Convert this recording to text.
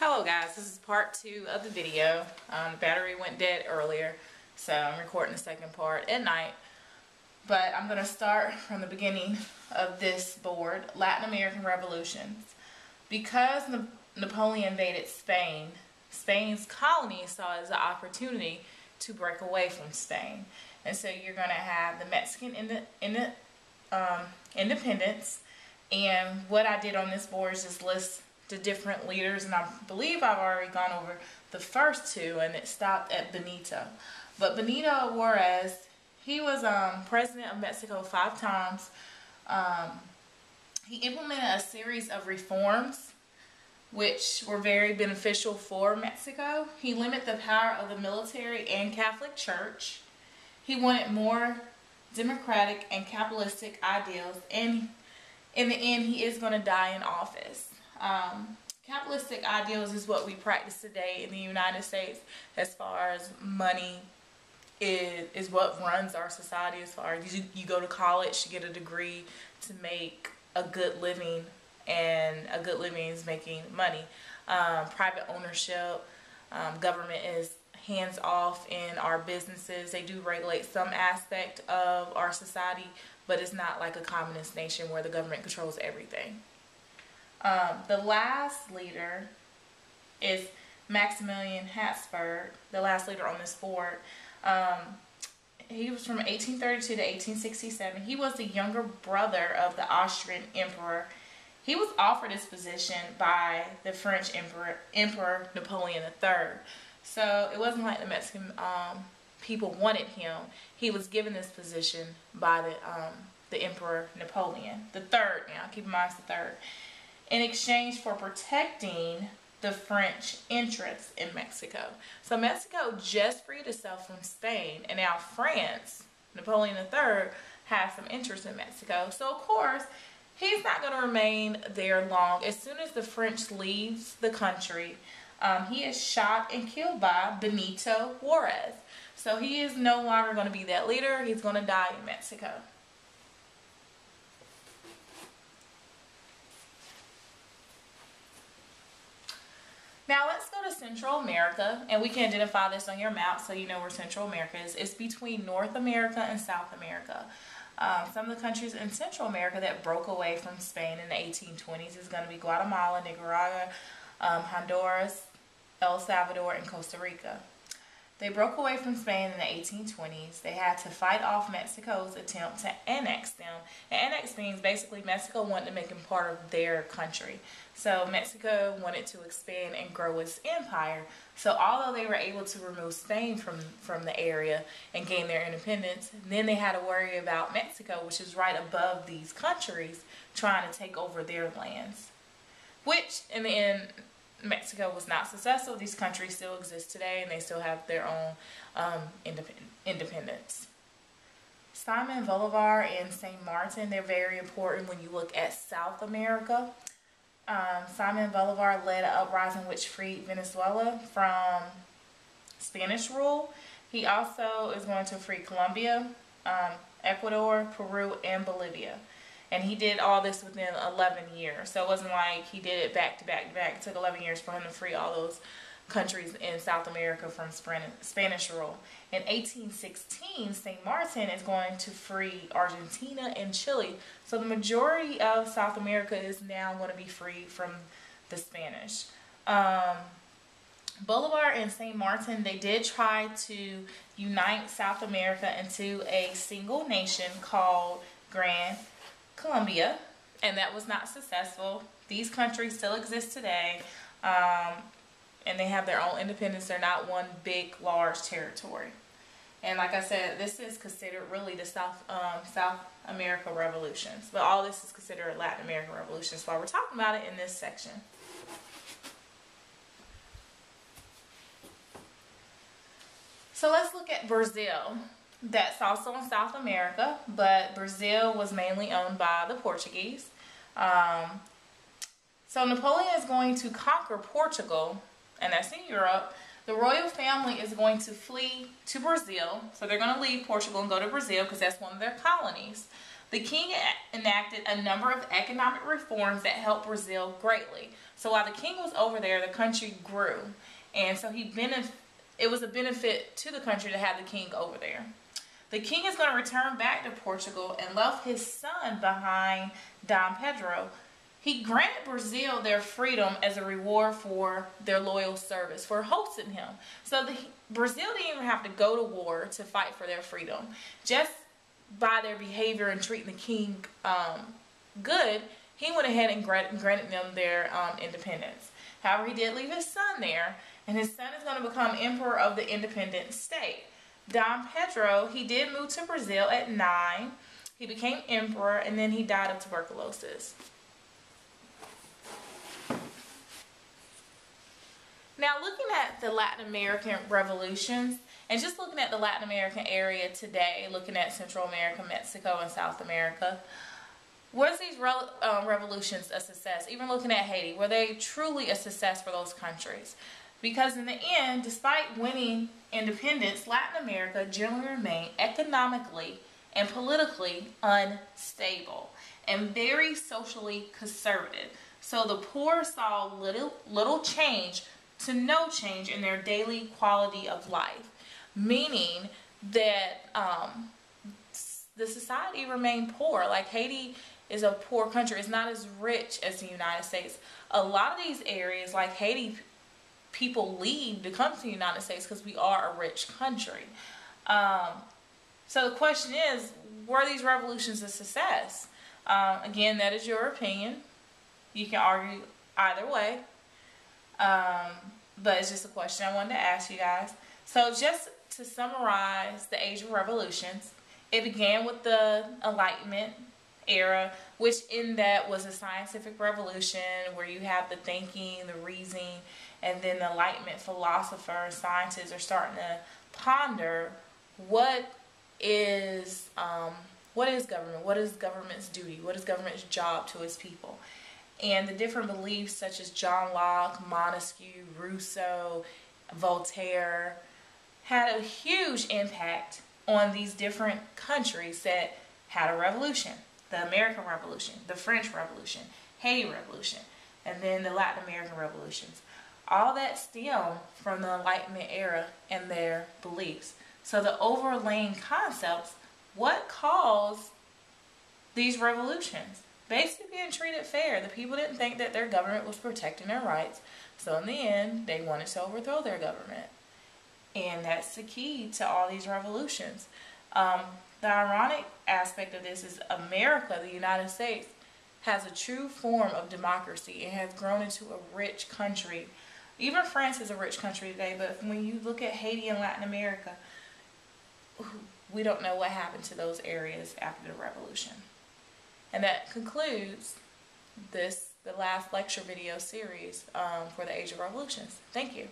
Hello guys, this is part 2 of the video. The battery went dead earlier, so I'm recording the second part at night. But I'm going to start from the beginning of this board, Latin American revolutions. Because Napoleon invaded Spain, Spain's colonies saw it as an opportunity to break away from Spain. And so you're going to have the Mexican independence. And what I did on this board is just list the different leaders, and I believe I've already gone over the first two, and it stopped at Benito. But Benito Juarez, he was president of Mexico 5 times. He implemented a series of reforms which were very beneficial for Mexico. He limited the power of the military and Catholic Church. He wanted more democratic and capitalistic ideals, and in the end he is going to die in office. Capitalistic ideals is what we practice today in the United States, as far as money is what runs our society. As far as you go to college to get a degree to make a good living, and a good living is making money. Private ownership, government is hands off in our businesses. They do regulate some aspect of our society, but it's not like a communist nation where the government controls everything. The last leader is Maximilian Habsburg, the last leader on this board. He was from 1832 to 1867. He was the younger brother of the Austrian emperor. He was offered this position by the French Emperor Napoleon III. So it wasn't like the Mexican people wanted him. He was given this position by the Emperor Napoleon III. Now, keep in mind it's the third. In exchange for protecting the French interests in Mexico. So Mexico just freed itself from Spain, and now France, Napoleon III, has some interest in Mexico. So of course, he's not going to remain there long. As soon as the French leaves the country, he is shot and killed by Benito Juarez. So he is no longer going to be that leader. He's going to die in Mexico. Now let's go to Central America, and we can identify this on your map so you know where Central America is. It's between North America and South America. Some of the countries in Central America that broke away from Spain in the 1820s is going to be Guatemala, Nicaragua, Honduras, El Salvador, and Costa Rica. They broke away from Spain in the 1820s. They had to fight off Mexico's attempt to annex them. And annex means basically Mexico wanted to make them part of their country. So Mexico wanted to expand and grow its empire. So although they were able to remove Spain from the area and gain their independence, then they had to worry about Mexico, which is right above these countries, trying to take over their lands. Which, in the end, Mexico was not successful. These countries still exist today, and they still have their own independence. Simon Bolivar and St. Martin, they're very important when you look at South America. Simon Bolivar led an uprising which freed Venezuela from Spanish rule. He also is going to free Colombia, Ecuador, Peru, and Bolivia. And he did all this within 11 years. So it wasn't like he did it back to back to back. It took 11 years for him to free all those countries in South America from Spanish rule. In 1816, St. Martin is going to free Argentina and Chile. So the majority of South America is now going to be free from the Spanish. Bolivar and St. Martin, they did try to unite South America into a single nation called Grand Colombia, and that was not successful. These countries still exist today, and they have their own independence. They're not one big, large territory. And like I said, this is considered really the South America revolutions, but all this is considered Latin American revolutions. So we're talking about it in this section. So let's look at Brazil. That's also in South America, but Brazil was mainly owned by the Portuguese. So Napoleon is going to conquer Portugal, and that's in Europe. The royal family is going to flee to Brazil. So they're going to leave Portugal and go to Brazil because that's one of their colonies. The king enacted a number of economic reforms that helped Brazil greatly. So while the king was over there, the country grew. And so it was a benefit to the country to have the king over there. The king is going to return back to Portugal and left his son behind, Dom Pedro. He granted Brazil their freedom as a reward for their loyal service, for hosting him. So Brazil didn't even have to go to war to fight for their freedom. Just by their behavior and treating the king good, he went ahead and granted them their independence. However, he did leave his son there, and his son is going to become emperor of the independent state. Dom Pedro, he did move to Brazil at 9. He became emperor, and then he died of tuberculosis. Now, looking at the Latin American revolutions, and just looking at the Latin American area today, looking at Central America, Mexico, and South America, was these revolutions a success? Even looking at Haiti, were they truly a success for those countries? Because in the end, despite winning independence, Latin America generally remained economically and politically unstable and very socially conservative. So the poor saw little change to no change in their daily quality of life, meaning that the society remained poor. Like, Haiti is a poor country. It's not as rich as the United States. A lot of these areas, like Haiti, people leave to come to the United States because we are a rich country. So the question is, were these revolutions a success? Again, that is your opinion. You can argue either way. But it's just a question I wanted to ask you guys. So just to summarize the Age of Revolutions, it began with the Enlightenment era, which in that was a scientific revolution where you have the thinking, the reasoning, and then the Enlightenment philosophers, scientists are starting to ponder what is government? What is government's duty? What is government's job to its people? And the different beliefs such as John Locke, Montesquieu, Rousseau, Voltaire had a huge impact on these different countries that had a revolution. The American Revolution, the French Revolution, Haiti Revolution, and then the Latin American revolutions. All that stemmed from the Enlightenment era and their beliefs. So the overlaying concepts, what caused these revolutions? Basically being treated fair. The people didn't think that their government was protecting their rights. So in the end, they wanted to overthrow their government. And that's the key to all these revolutions. The ironic aspect of this is America, the United States, has a true form of democracy and has grown into a rich country. Even France is a rich country today, but when you look at Haiti and Latin America, we don't know what happened to those areas after the revolution. And that concludes the last lecture video series for the Age of Revolutions. Thank you.